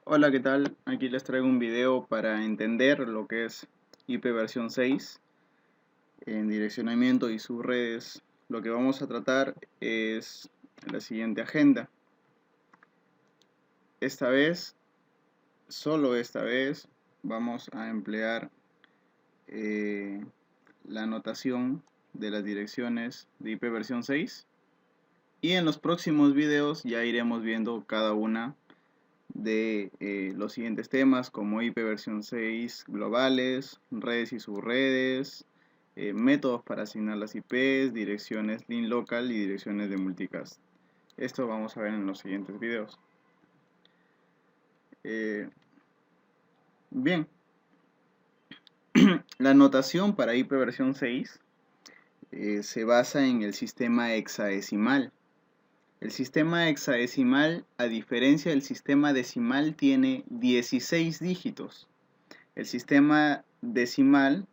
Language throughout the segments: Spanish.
Hola, ¿qué tal? Aquí les traigo un video para entender lo que es IPv6 en direccionamiento y sus redes. Lo que vamos a tratar es la siguiente agenda. Esta vez, solo esta vez, vamos a emplear eh, la notación de las direcciones de IPv6 y en los próximos videos ya iremos viendo cada una de los siguientes temas como IPv6 globales, redes y subredes, métodos para asignar las IPs, direcciones link local y direcciones de multicast. Esto vamos a ver en los siguientes videos. Bien, la notación para IPv6 se basa en el sistema hexadecimal. El sistema hexadecimal, a diferencia del sistema decimal, tiene 16 dígitos. El sistema decimal,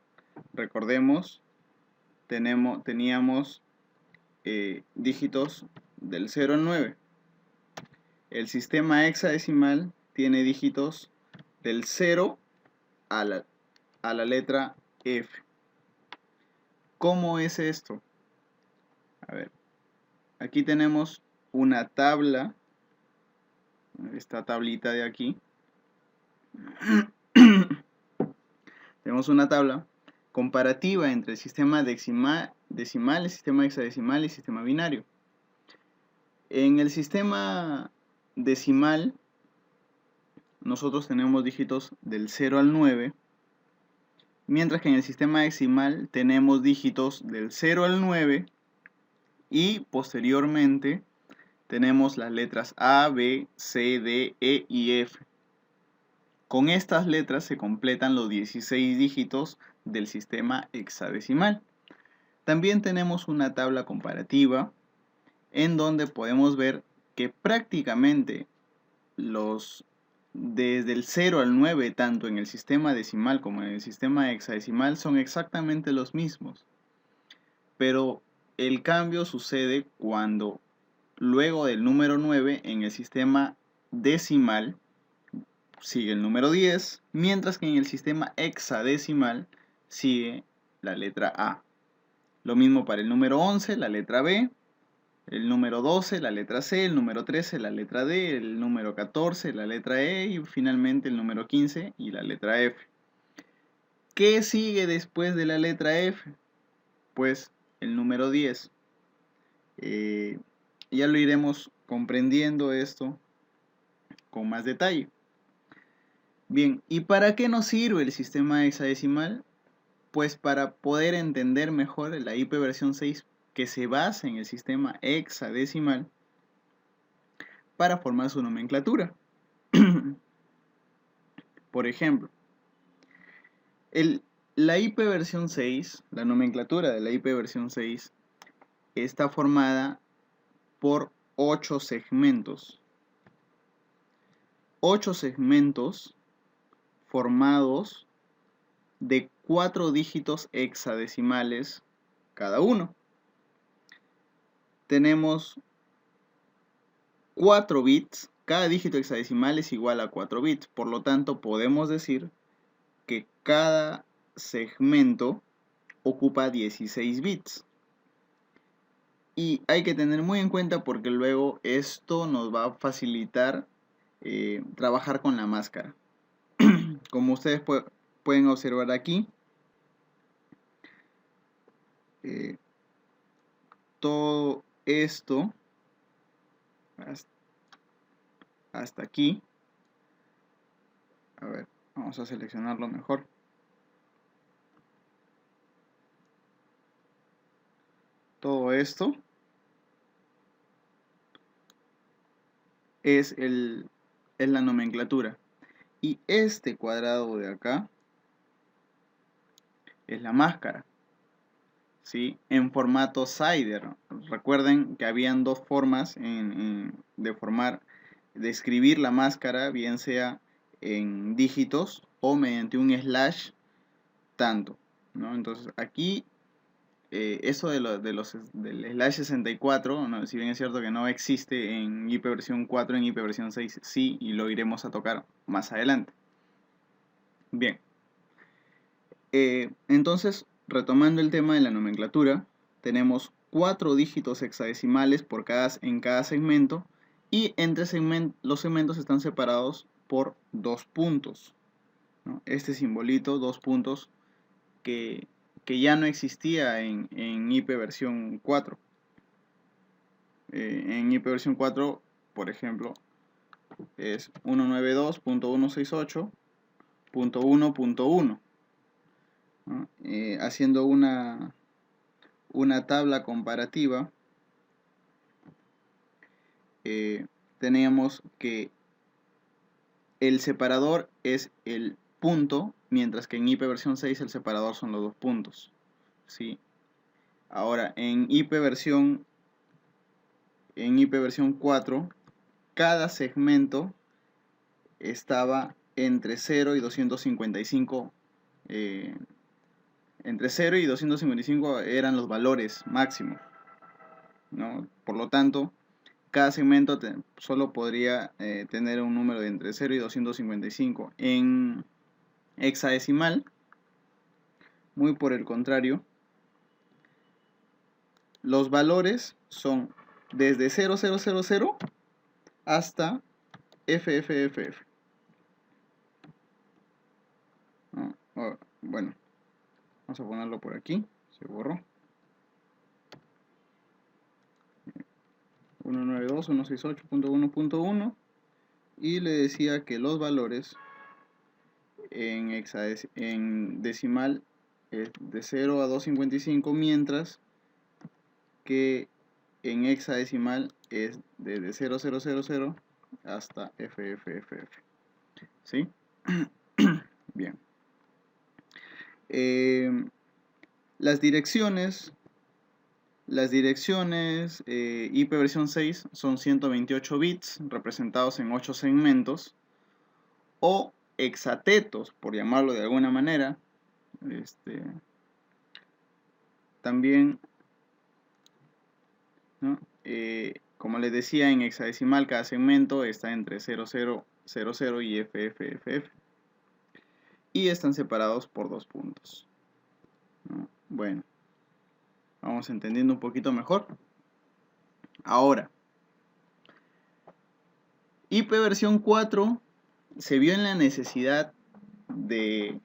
recordemos, teníamos dígitos del 0 al 9. El sistema hexadecimal tiene dígitos del 0 a la letra F. ¿Cómo es esto? A ver, aquí tenemos una tabla, esta tablita de aquí. Tenemos una tabla comparativa entre el sistema decimal, el sistema hexadecimal y el sistema binario. En el sistema decimal nosotros tenemos dígitos del 0 al 9, mientras que en el sistema decimal tenemos dígitos del 0 al 9 y posteriormente tenemos las letras A, B, C, D, E y F. Con estas letras se completan los 16 dígitos del sistema hexadecimal. También tenemos una tabla comparativa en donde podemos ver que prácticamente desde el 0 al 9, tanto en el sistema decimal como en el sistema hexadecimal, son exactamente los mismos. Pero el cambio sucede cuando luego del número 9 en el sistema decimal sigue el número 10, mientras que en el sistema hexadecimal sigue la letra A. Lo mismo para el número 11, la letra B, el número 12, la letra C, el número 13, la letra D, el número 14, la letra E y finalmente el número 15 y la letra F. ¿Qué sigue después de la letra F? Pues el número 10. Ya lo iremos comprendiendo esto con más detalle. Bien, ¿y para qué nos sirve el sistema hexadecimal? Pues para poder entender mejor la IPv6 que se basa en el sistema hexadecimal para formar su nomenclatura. Por ejemplo, la IPv6, la nomenclatura de la IPv6 está formada por 8 segmentos. 8 segmentos formados de 4 dígitos hexadecimales cada uno. Tenemos 4 bits, cada dígito hexadecimal es igual a 4 bits, por lo tanto podemos decir que cada segmento ocupa 16 bits. Y hay que tener muy en cuenta porque luego esto nos va a facilitar trabajar con la máscara. Como ustedes pueden observar aquí, todo esto hasta aquí. A ver, vamos a seleccionarlo mejor. Todo esto es la nomenclatura. Y este cuadrado de acá es la máscara, ¿sí? En formato Cider. Recuerden que habían dos formas de escribir la máscara, bien sea en dígitos o mediante un slash tanto, ¿no? Entonces aquí eso del slash 64, ¿no? Si bien es cierto que no existe en IP versión 4, en IP versión 6 sí, y lo iremos a tocar más adelante. Bien, entonces, retomando el tema de la nomenclatura, tenemos 4 dígitos hexadecimales en cada segmento, y entre los segmentos están separados por 2 puntos, ¿no? Este simbolito, 2 puntos, que ya no existía en IP versión 4. En IP versión 4, por ejemplo, es 192.168.1.1, ¿no? Haciendo una tabla comparativa, teníamos que el separador es el punto, mientras que en IP versión 6 el separador son los 2 puntos, ¿sí? Ahora, en IP versión 4, cada segmento estaba entre 0 y 255. Entre 0 y 255 eran los valores máximos, ¿no? Por lo tanto, cada segmento solo podría tener un número de entre 0 y 255. En hexadecimal, muy por el contrario, los valores son desde 0000 hasta FFFF, ¿no? Bueno, vamos a ponerlo por aquí, se borró. 192.168.1.1, y le decía que los valores en decimal es de 0 a 255, mientras que en hexadecimal es desde 0000 hasta FFFF, ¿sí? Bien. Las direcciones IP versión 6 son 128 bits representados en 8 segmentos, o hexatetos, por llamarlo de alguna manera. También, ¿no? Como les decía, en hexadecimal cada segmento está entre 0000 y FFFF, y están separados por 2 puntos, ¿no? Bueno, vamos entendiendo un poquito mejor. Ahora, IP versión 4 se vio en la necesidad de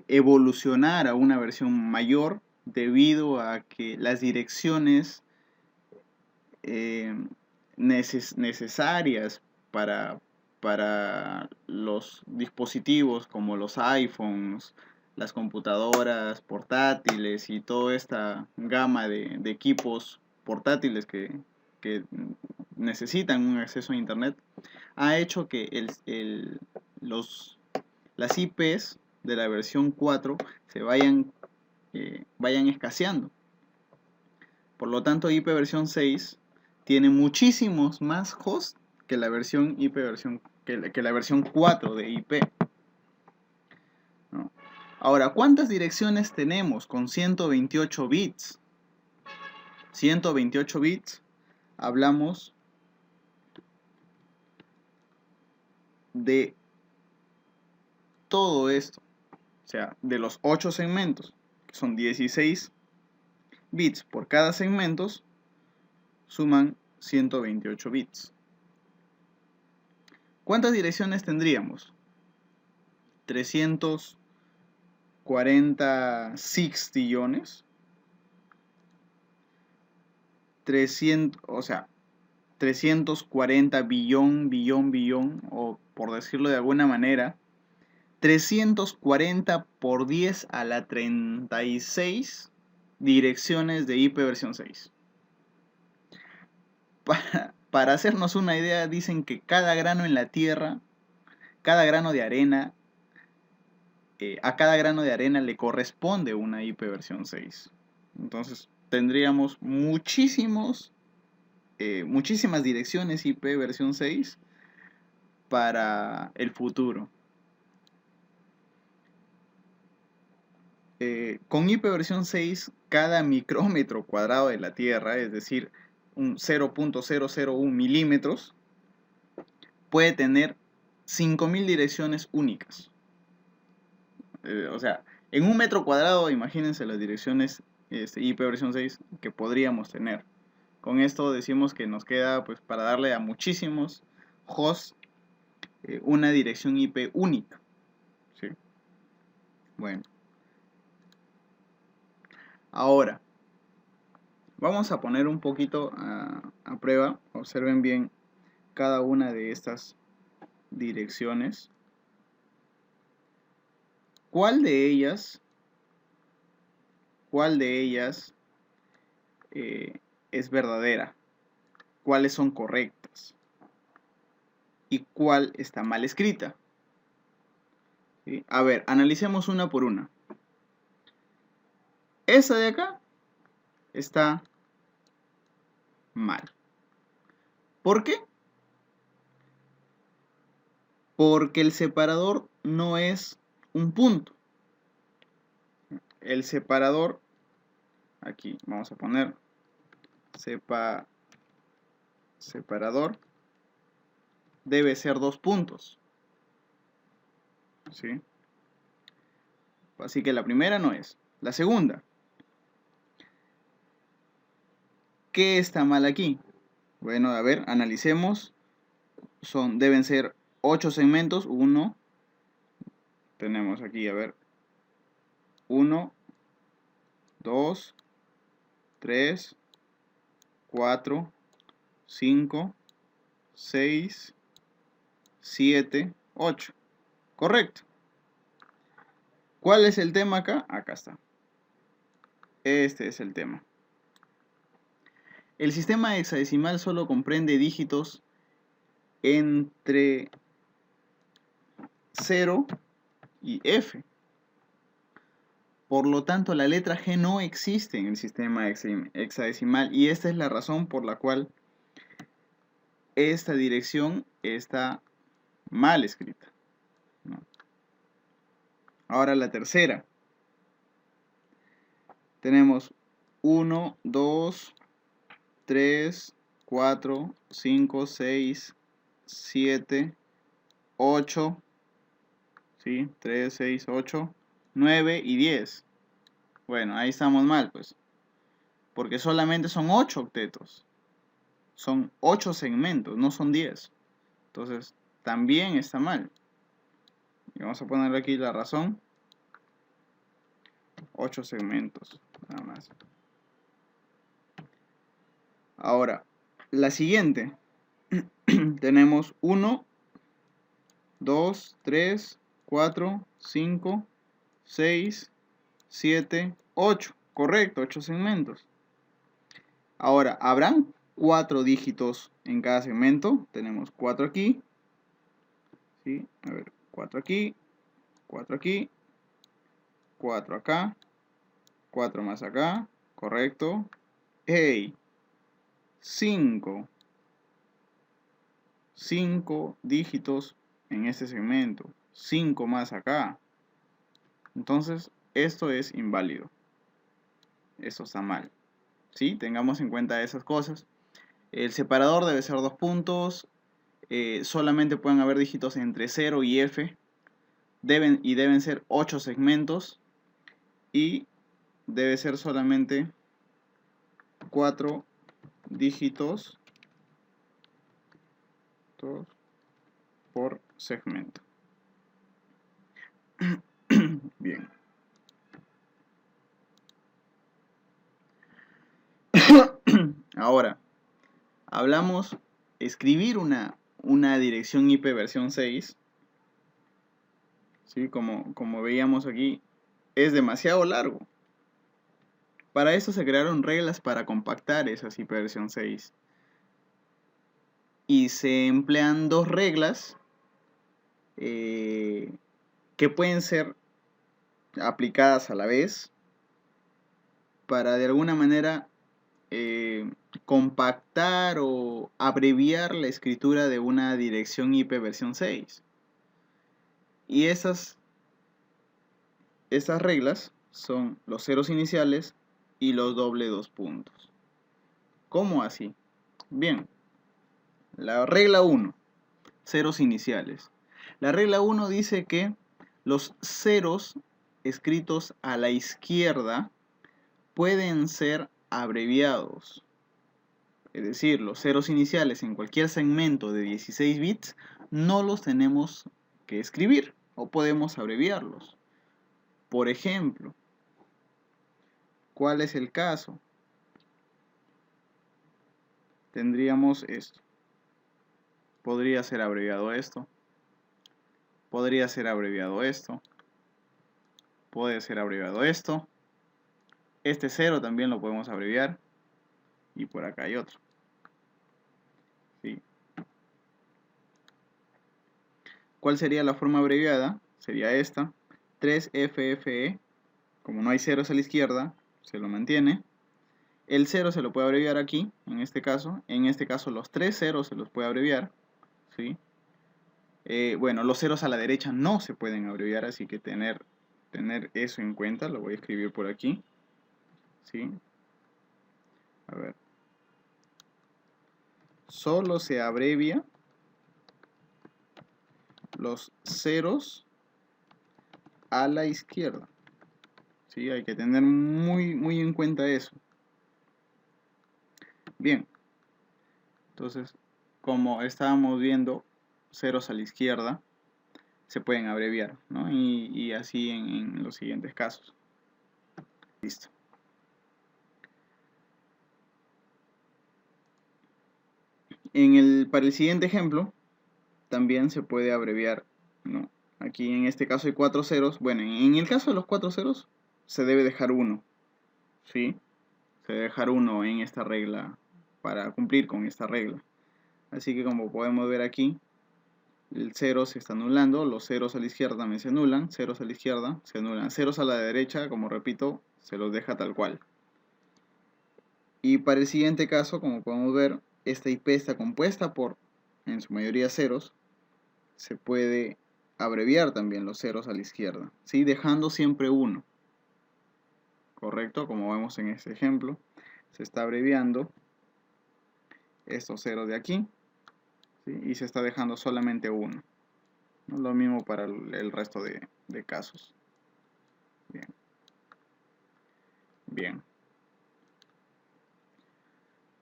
evolucionar a una versión mayor, debido a que las direcciones necesarias para los dispositivos como los iPhones, las computadoras portátiles y toda esta gama de equipos portátiles que necesitan un acceso a internet, ha hecho que las IPs de la versión 4 se vayan escaseando. Por lo tanto, IP versión 6 tiene muchísimos más hosts que la versión que la versión 4 de IP, ¿no? Ahora, ¿cuántas direcciones tenemos con 128 bits? 128 bits, hablamos de todo esto, o sea, de los 8 segmentos, que son 16 bits por cada segmento, suman 128 bits. ¿Cuántas direcciones tendríamos? 340 sextillones. 340 billón, o por decirlo de alguna manera, 340 por 10 a la 36 direcciones de IP versión 6. Para hacernos una idea, dicen que cada grano en la tierra, cada grano de arena, a cada grano de arena le corresponde una IP versión 6. Entonces tendríamos muchísimas direcciones IP versión 6 para el futuro. con IP versión 6, cada micrómetro cuadrado de la Tierra, es decir, un 0.001 milímetros, puede tener 5000 direcciones únicas. O sea, en un metro cuadrado, imagínense las direcciones IP versión 6 que podríamos tener. Con esto decimos que nos queda, pues, para darle a muchísimos hosts una dirección IP única. ¿Sí? Bueno. Ahora, vamos a poner un poquito a prueba. Observen bien cada una de estas direcciones. ¿Cuál de ellas es verdadera? ¿Cuáles son correctas? ¿Y cuál está mal escrita? ¿Sí? A ver, analicemos una por una. Esa de acá está mal. ¿Por qué? Porque el separador no es un punto. El separador, aquí vamos a poner separador, debe ser 2 puntos. ¿Sí? Así que la primera no es. La segunda, ¿qué está mal aquí? Bueno, a ver, analicemos. Deben ser 8 segmentos. 1, tenemos aquí, a ver, 1, 2, 3, 4, 5, 6, 7, 8. Correcto. ¿Cuál es el tema acá? Acá está. Este es el tema. El sistema hexadecimal solo comprende dígitos entre 0 y F. Por lo tanto, la letra G no existe en el sistema hexadecimal y esta es la razón por la cual esta dirección está mal escrita, ¿no? Ahora la tercera. Tenemos 1, 2, 3, 4, 5, 6, 7, 8, ¿sí? 3, 6, 8, 9 y 10. Bueno, ahí estamos mal, pues. Porque solamente son 8 octetos. Son 8 segmentos, no son 10. Entonces, también está mal. Y vamos a ponerle aquí la razón. 8 segmentos, nada más. Ahora, la siguiente. Tenemos 1, 2, 3, 4, 5, 6, 7, 8. Correcto, 8 segmentos. Ahora, ¿habrán 4 dígitos en cada segmento? Tenemos 4 aquí. ¿Sí? A ver, 4 aquí, 4 aquí, 4 acá, 4 más acá. Correcto. ¡Hey! 5 dígitos en este segmento. 5 más acá. Entonces, esto es inválido. Esto está mal. ¿Sí? Tengamos en cuenta esas cosas. El separador debe ser 2 puntos. Solamente pueden haber dígitos entre 0 y F. Deben ser 8 segmentos. Y debe ser solamente 4 dígitos por segmento. Bien. Ahora, hablamos escribir una dirección IP versión 6. ¿Sí? Como veíamos aquí, es demasiado largo. Para eso se crearon reglas para compactar esas IP versión 6. Y se emplean 2 reglas que pueden ser aplicadas a la vez para de alguna manera compactar o abreviar la escritura de una dirección IP versión 6. Y esas reglas son los ceros iniciales y los doble dos puntos. ¿Cómo así? Bien, la regla 1, ceros iniciales. La regla 1 dice que los ceros escritos a la izquierda pueden ser abreviados. Es decir, los ceros iniciales en cualquier segmento de 16 bits no los tenemos que escribir o podemos abreviarlos. Por ejemplo, ¿cuál es el caso? Tendríamos esto. Podría ser abreviado esto. Podría ser abreviado esto. Puede ser abreviado esto. Este 0 también lo podemos abreviar. Y por acá hay otro. ¿Sí? ¿Cuál sería la forma abreviada? Sería esta. 3FFE. Como no hay ceros a la izquierda, se lo mantiene. El 0 se lo puede abreviar aquí, en este caso. En este caso los 3 ceros se los puede abreviar. ¿Sí? Bueno, los ceros a la derecha no se pueden abreviar, así que tener eso en cuenta. Lo voy a escribir por aquí. ¿Sí? A ver. Solo se abrevia los ceros a la izquierda. ¿Sí? Hay que tener muy en cuenta eso. Bien. Entonces, como estábamos viendo, ceros a la izquierda se pueden abreviar, ¿no? Y así en los siguientes casos. Listo. Para el siguiente ejemplo, también se puede abreviar, ¿no? Aquí en este caso hay 4 ceros. Bueno, en el caso de los 4 ceros, se debe dejar 1, ¿sí? Se debe dejar 1 en esta regla para cumplir con esta regla. Así que como podemos ver aquí, el 0 se está anulando, los ceros a la izquierda también se anulan, ceros a la izquierda se anulan, ceros a la derecha, como repito, se los deja tal cual. Y para el siguiente caso, como podemos ver, esta IP está compuesta por, en su mayoría, ceros. Se puede abreviar también los ceros a la izquierda, ¿sí? Dejando siempre 1. ¿Correcto? Como vemos en este ejemplo, se está abreviando estos ceros de aquí, ¿sí? Y se está dejando solamente 1. ¿No? Lo mismo para el resto de casos. Bien. Bien.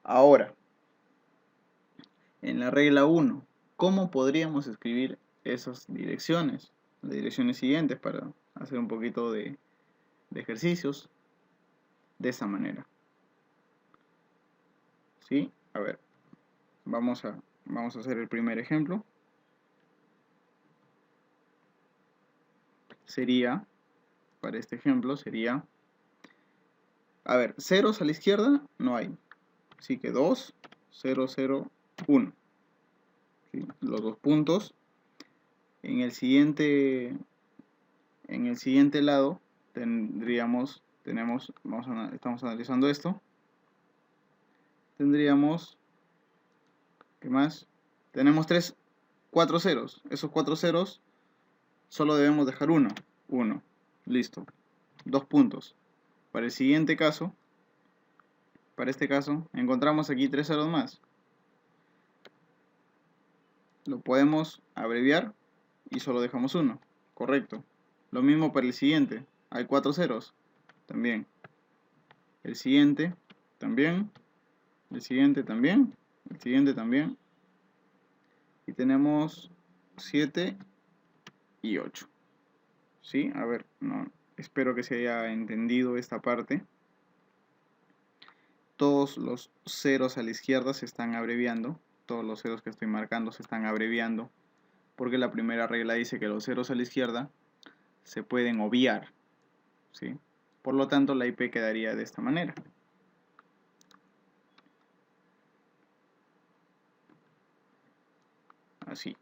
Ahora, en la regla 1, ¿cómo podríamos escribir esas direcciones? Las direcciones siguientes para hacer un poquito de ejercicios de esta manera. ¿Sí? A ver, vamos a hacer el primer ejemplo. Sería, para este ejemplo, sería, a ver, ceros a la izquierda no hay. Así que 2, 0, 0, 1. ¿Sí? Los dos puntos. En el siguiente lado estamos analizando esto. Tendríamos, ¿qué más? Tenemos 4 ceros. Esos 4 ceros solo debemos dejar 1. 1. Listo. 2 puntos. Para el siguiente caso, para este caso, encontramos aquí 3 ceros más. Lo podemos abreviar y solo dejamos 1. Correcto. Lo mismo para el siguiente. Hay 4 ceros. También. El siguiente también. El siguiente también. El siguiente también. Y tenemos 7 y 8. ¿Sí? A ver, no, espero que se haya entendido esta parte. Todos los ceros a la izquierda se están abreviando. Todos los ceros que estoy marcando se están abreviando. Porque la primera regla dice que los ceros a la izquierda se pueden obviar. ¿Sí? Por lo tanto, la IP quedaría de esta manera. Así.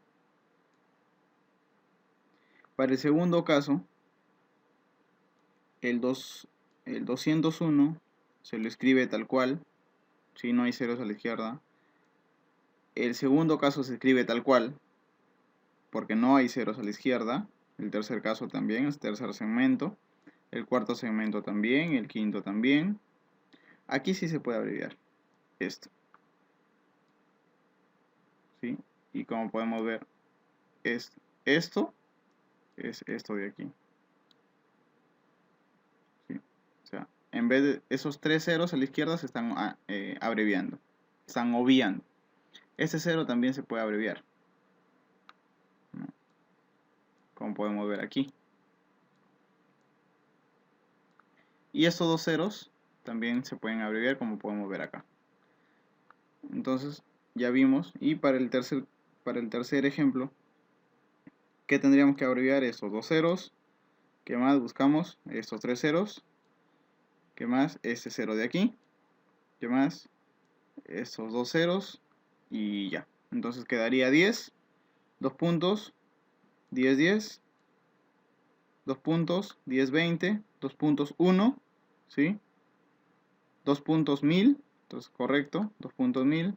Para el segundo caso, el 201 se lo escribe tal cual. ¿Sí? No hay ceros a la izquierda. El segundo caso se escribe tal cual, porque no hay ceros a la izquierda. El tercer caso también, es tercer segmento. el cuarto segmento también, el quinto también. Aquí sí se puede abreviar esto, ¿sí? Y como podemos ver, esto es esto de aquí, ¿sí? O sea, en vez de esos tres ceros a la izquierda se están abreviando, están obviando. Este cero también se puede abreviar, ¿no? Como podemos ver aquí. Y estos dos ceros también se pueden abreviar, como podemos ver acá. Entonces ya vimos. Y para el tercer ejemplo, ¿qué tendríamos que abreviar? Estos dos ceros. ¿Qué más buscamos? Estos tres ceros. ¿Qué más? Este cero de aquí. ¿Qué más? Estos dos ceros. Y ya. Entonces quedaría 10. Dos puntos. 10, 10. Dos puntos. 10, 20. Dos puntos 1. ¿Sí? Dos puntos 1000. Entonces correcto. Dos puntos 1000.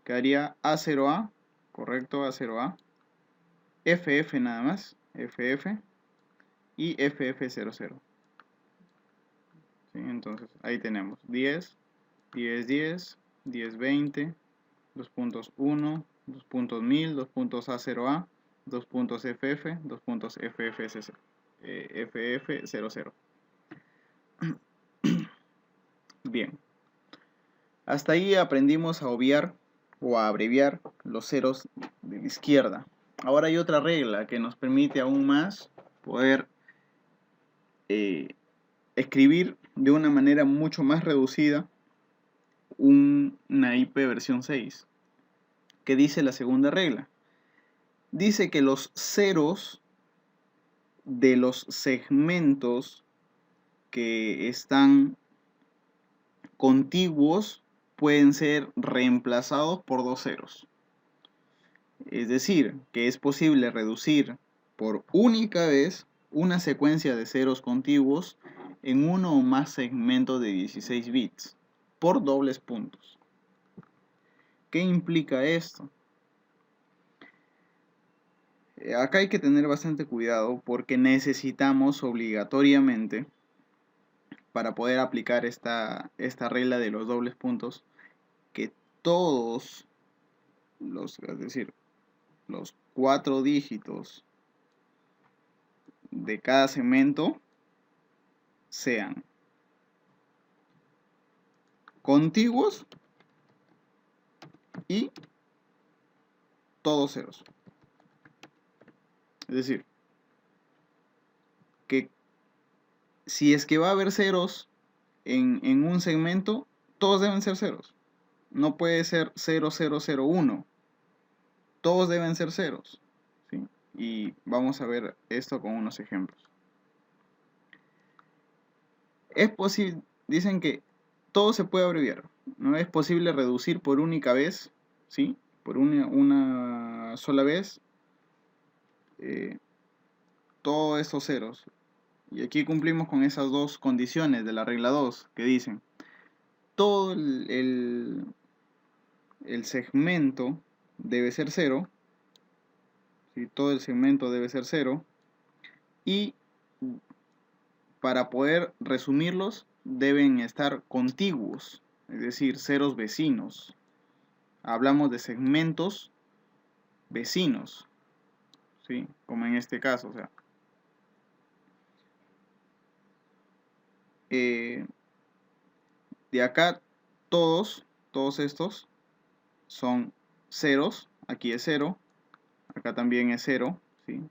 Quedaría A0A. Correcto. A0A. FF nada más. FF. Y FF00. ¿Sí? Entonces ahí tenemos 10, 10, 10, 10, 20, 2 puntos 1, 2 puntos 1000, 2 puntos A0A, 2 puntos FF, 2 puntos FF00. Bien, hasta ahí aprendimos a obviar o a abreviar los ceros de la izquierda. Ahora hay otra regla que nos permite aún más poder escribir de una manera mucho más reducida una IP versión 6. ¿Qué dice la segunda regla? Dice que los ceros de los segmentos que están contiguos pueden ser reemplazados por dos ceros. Es decir, que es posible reducir por única vez una secuencia de ceros contiguos en uno o más segmentos de 16 bits por dobles puntos. ¿Qué implica esto? Acá hay que tener bastante cuidado porque necesitamos obligatoriamente, para poder aplicar esta regla de los dobles puntos, que todos es decir, los 4 dígitos de cada segmento sean contiguos y todos ceros. Es decir, que si es que va a haber ceros en un segmento, todos deben ser ceros. No puede ser 0001. Todos deben ser ceros, ¿sí? Y vamos a ver esto con unos ejemplos. Es posible, dicen que todo se puede abreviar. No es posible reducir por única vez, ¿sí? Por una sola vez todos estos ceros. Y aquí cumplimos con esas dos condiciones de la regla 2 que dicen todo el segmento debe ser cero, ¿sí? Todo el segmento debe ser cero, y para poder resumirlos deben estar contiguos, es decir, ceros vecinos. Hablamos de segmentos vecinos, ¿sí? Como en este caso, o sea, de acá todos estos son ceros. Aquí es cero, acá también es cero, ¿sí?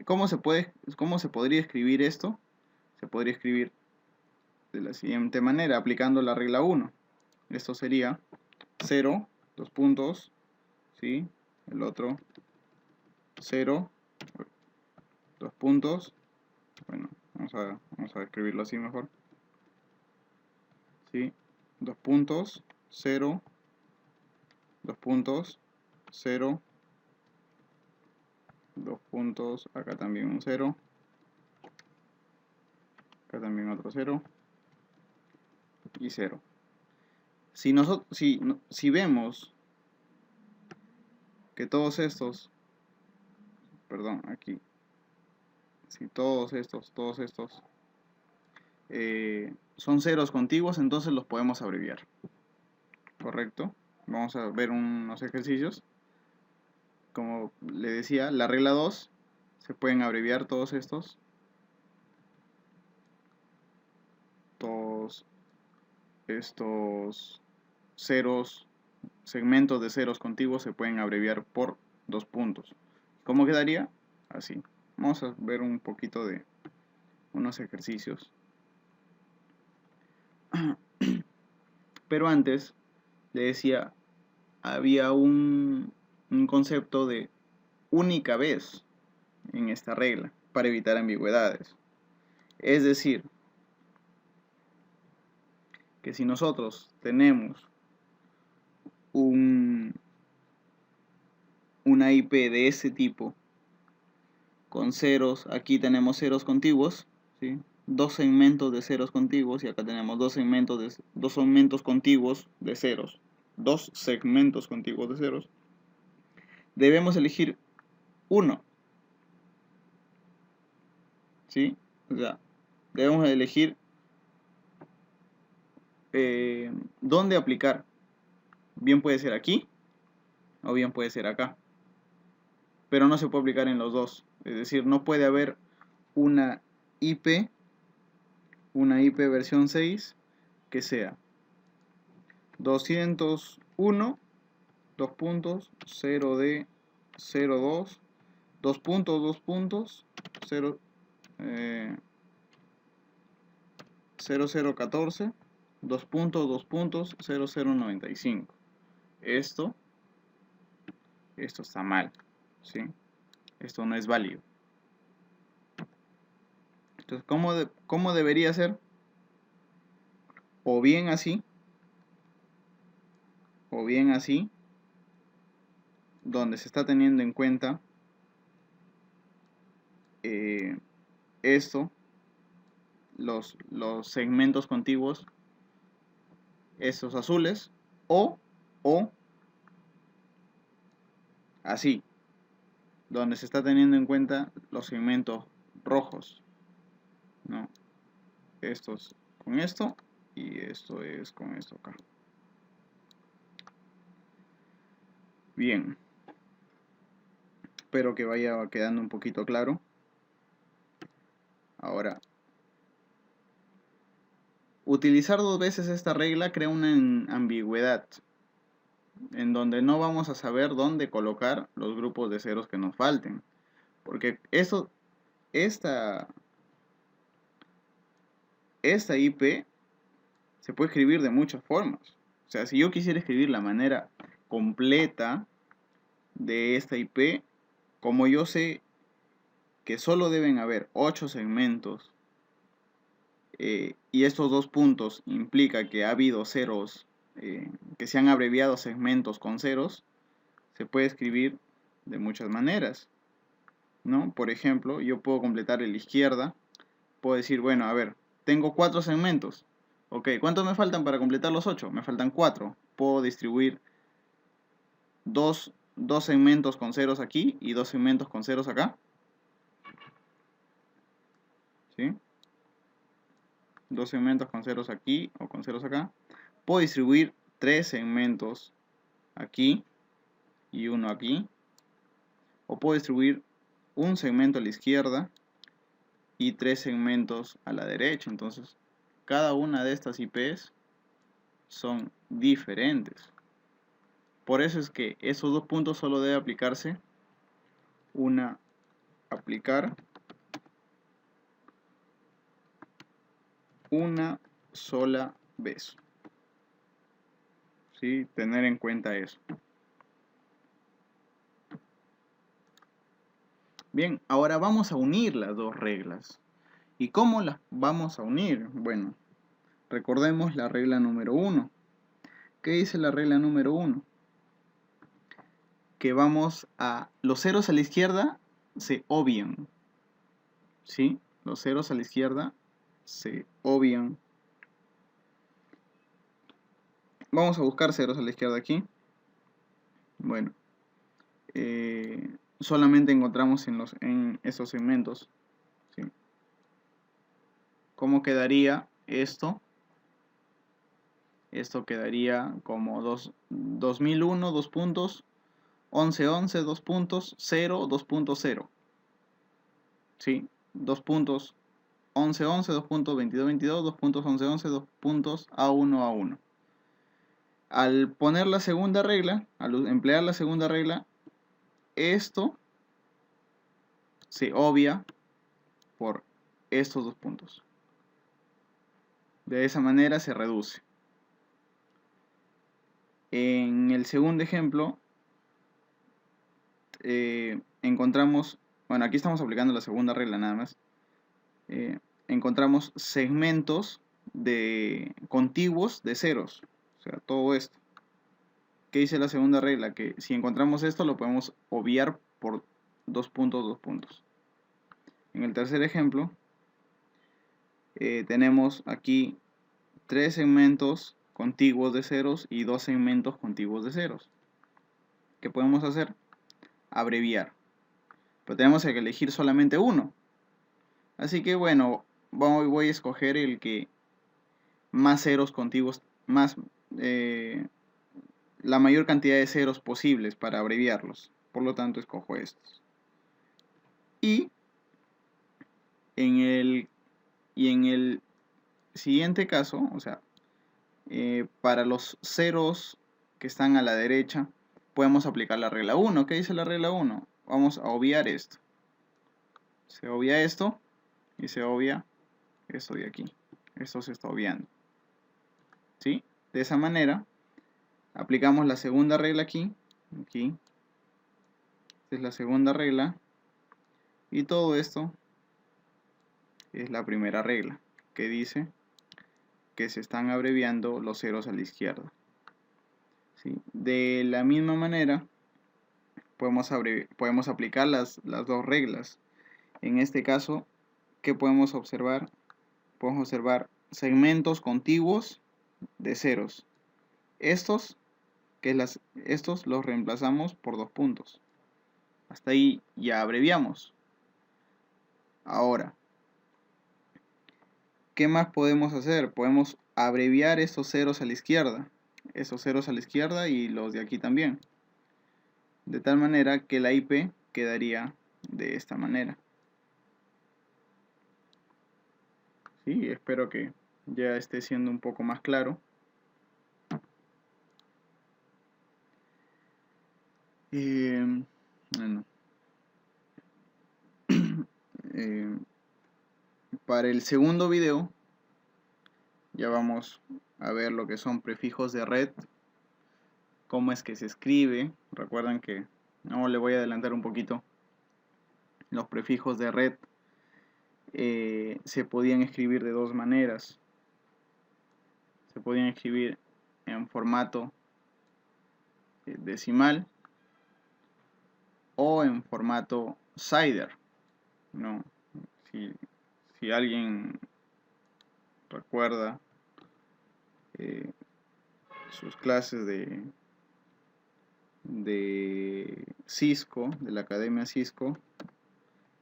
¿Cómo se podría escribir esto? Se podría escribir de la siguiente manera, aplicando la regla 1. Esto sería 0, dos puntos, ¿sí? El otro 0, dos puntos. Bueno, vamos a escribirlo así mejor, ¿sí? Dos puntos, 0, dos puntos, 0, dos puntos, acá también un 0, acá también otro 0 y 0. Si vemos que todos estos, perdón, aquí, si todos estos son ceros contiguos, entonces los podemos abreviar. ¿Correcto? Vamos a ver unos ejercicios. Como le decía, la regla 2, se pueden abreviar todos estos. Todos estos ceros, segmentos de ceros contiguos se pueden abreviar por 2 puntos. ¿Cómo quedaría? Así. Vamos a ver un poquito de unos ejercicios. Pero antes, le decía, había un concepto de única vez en esta regla para evitar ambigüedades. Es decir, que si nosotros tenemos una IP de ese tipo con ceros, aquí tenemos ceros contiguos, ¿sí? Dos segmentos de ceros contiguos, y acá tenemos dos segmentos contiguos de ceros, dos segmentos contiguos de ceros. Debemos elegir uno, ¿sí? O sea, debemos elegir dónde aplicar. Bien puede ser aquí o bien puede ser acá, pero no se puede aplicar en los dos. Es decir, no puede haber una IP versión 6 que sea 201 2.0D 02 2.2.0 0014 2.2.0095. Esto está mal, ¿sí? Esto no es válido. Entonces, ¿cómo debería ser? O bien así, donde se está teniendo en cuenta esto, los segmentos contiguos, estos azules, o así, donde se está teniendo en cuenta los segmentos rojos, ¿no? Estos con esto y esto es con esto acá. Bien, espero que vaya quedando un poquito claro. Ahora, utilizar dos veces esta regla crea una ambigüedad, en donde no vamos a saber dónde colocar los grupos de ceros que nos falten. Porque esta IP se puede escribir de muchas formas. O sea, si yo quisiera escribir la manera completa de esta IP, como yo sé que solo deben haber 8 segmentos, y estos dos puntos implica que ha habido ceros, que se han abreviado segmentos con ceros, se puede escribir de muchas maneras, ¿no? Por ejemplo, yo puedo completar la izquierda, puedo decir, bueno, a ver, tengo 4 segmentos. Ok, ¿cuántos me faltan para completar los 8? Me faltan 4. Puedo distribuir dos segmentos con ceros aquí y dos segmentos con ceros acá. ¿Sí? Dos segmentos con ceros aquí o con ceros acá. Puedo distribuir 3 segmentos aquí y uno aquí. O puedo distribuir un segmento a la izquierda y 3 segmentos a la derecha. Entonces, cada una de estas IPs son diferentes. Por eso es que esos dos puntos solo debe aplicarse aplicar una sola vez. ¿Sí? Tener en cuenta eso. Bien, ahora vamos a unir las dos reglas. ¿Y cómo las vamos a unir? Bueno, recordemos la regla número 1. ¿Qué dice la regla número 1? Que los ceros a la izquierda se obvian. ¿Sí? Los ceros a la izquierda se obvian. Vamos a buscar ceros a la izquierda aquí. Bueno, solamente encontramos en esos segmentos, ¿sí? ¿cómo quedaría esto? Esto quedaría como 2001, 2 puntos, 1111, 2 puntos, 0, 2.0. ¿Sí? 2 puntos, 1111, 2 puntos, 22, 22, 2 puntos, 1111, 2 puntos, A1, A1. Al poner la segunda regla, al emplear la segunda regla, esto se obvia por estos 2 puntos. De esa manera se reduce. En el segundo ejemplo, encontramos, bueno, aquí estamos aplicando la segunda regla nada más. Encontramos segmentos contiguos de ceros, o sea, todo esto. ¿Qué dice la segunda regla? Que si encontramos esto lo podemos obviar por 2 puntos, 2 puntos. En el tercer ejemplo, tenemos aquí 3 segmentos contiguos de ceros y 2 segmentos contiguos de ceros. ¿Qué podemos hacer? Abreviar. Pero tenemos que elegir solamente uno. Así que bueno, voy a escoger el que más ceros contiguos, la mayor cantidad de ceros posibles para abreviarlos. Por lo tanto, escojo estos. Y en el siguiente caso, o sea, para los ceros que están a la derecha, podemos aplicar la regla 1. ¿Qué dice la regla 1? Vamos a obviar esto. Se obvia esto y se obvia esto de aquí. Esto se está obviando. ¿Sí? De esa manera, aplicamos la segunda regla aquí. Esta es la segunda regla. Y todo esto es la primera regla, que dice que se están abreviando los ceros a la izquierda. ¿Sí? De la misma manera, podemos aplicar las dos reglas. En este caso, ¿qué podemos observar? Podemos observar segmentos contiguos de ceros. Estos los reemplazamos por 2 puntos. Hasta ahí ya abreviamos. Ahora, ¿qué más podemos hacer? Podemos abreviar estos ceros a la izquierda. Estos ceros a la izquierda y los de aquí también. De tal manera que la IP quedaría de esta manera. Sí, espero que ya esté siendo un poco más claro. Bueno. Para el segundo video ya vamos a ver lo que son prefijos de red, cómo es que se escribe. Recuerden que no le voy a adelantar un poquito. Los prefijos de red se podían escribir de dos maneras. Se podían escribir en formato decimal o en formato Cider, ¿no? Si alguien recuerda sus clases de Cisco, de la Academia Cisco,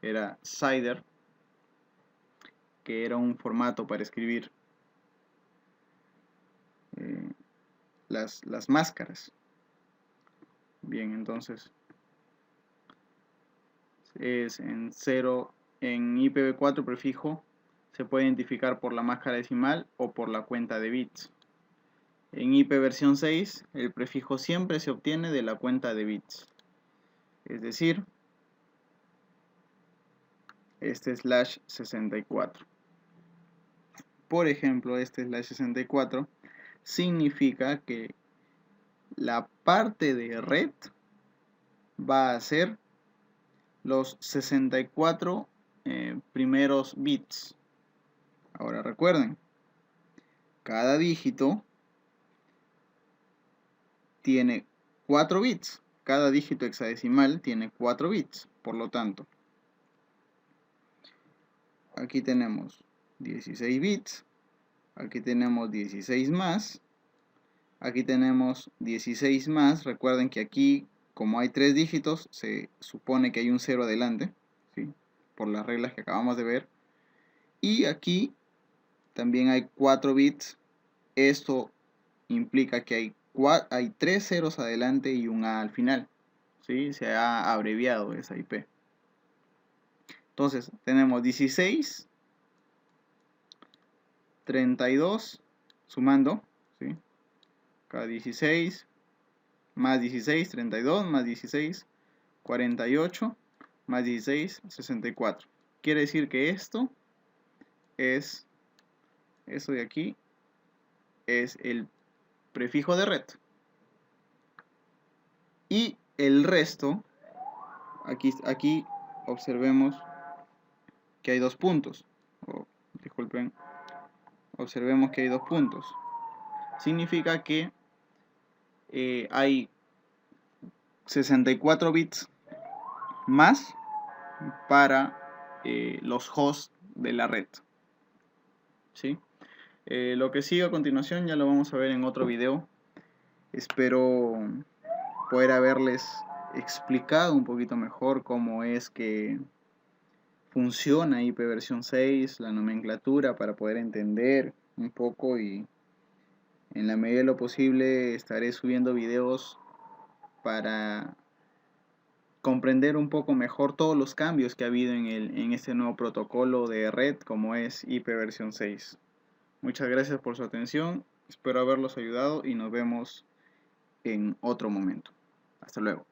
era Cider, que era un formato para escribir las máscaras. Bien, entonces es en IPv4 prefijo se puede identificar por la máscara decimal o por la cuenta de bits. En IP versión 6 el prefijo siempre se obtiene de la cuenta de bits, es decir, este /64. Por ejemplo, este /64 significa que la parte de red va a ser los 64 primeros bits. Ahora recuerden, cada dígito tiene 4 bits. Cada dígito hexadecimal tiene 4 bits. Por lo tanto, aquí tenemos 16 bits. Aquí tenemos 16 más. Aquí tenemos 16 más. Recuerden que aquí, como hay 3 dígitos, se supone que hay un 0 adelante, ¿sí? Por las reglas que acabamos de ver. Y aquí también hay 4 bits. Esto implica que hay 3 ceros adelante y un A al final. ¿Sí? Se ha abreviado esa IP. Entonces tenemos 16, 32, sumando, ¿sí? Cada 16, más 16, 32, más 16, 48, más 16, 64. Quiere decir que esto de aquí, es el prefijo de red. Y el resto, aquí observemos que hay 2 puntos. Disculpen, observemos que hay 2 puntos. Significa que hay 64 bits más para los hosts de la red. ¿Sí? Lo que sigue a continuación ya lo vamos a ver en otro video. Espero poder haberles explicado un poquito mejor cómo es que funciona IP versión 6, la nomenclatura, para poder entender un poco, y en la medida de lo posible estaré subiendo videos para comprender un poco mejor todos los cambios que ha habido en este nuevo protocolo de red como es IP versión 6. Muchas gracias por su atención, espero haberlos ayudado y nos vemos en otro momento. Hasta luego.